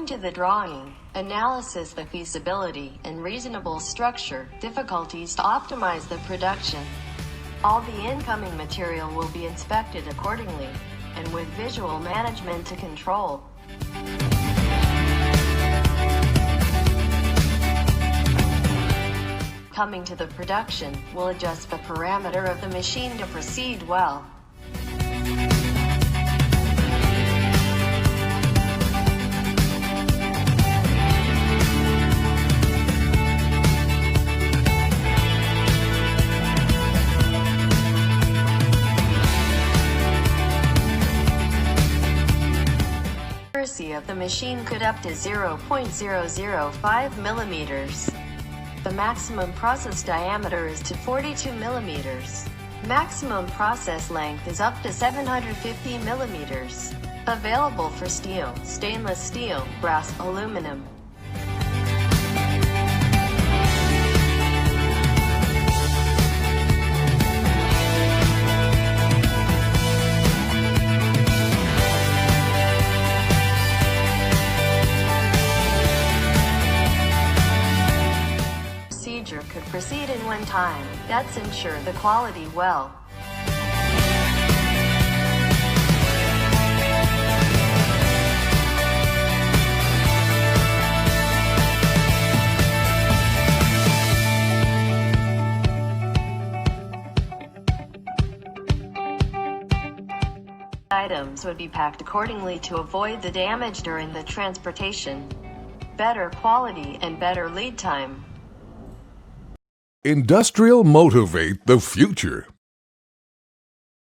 to the drawing, analysis the feasibility and reasonable structure, difficulties to optimize the production. All the incoming material will be inspected accordingly, and with visual management to control. Coming to the production, we'll adjust the parameter of the machine to proceed well. Accuracy of the machine could up to 0.005 millimeters. The maximum process diameter is to 42 millimeters. Maximum process length is up to 750 millimeters. Available for steel, stainless steel, brass, aluminum. Could proceed in one time. That's ensure the quality well. Items would be packed accordingly to avoid the damage during the transportation. Better quality and better lead time. Industrial Motivate the Future.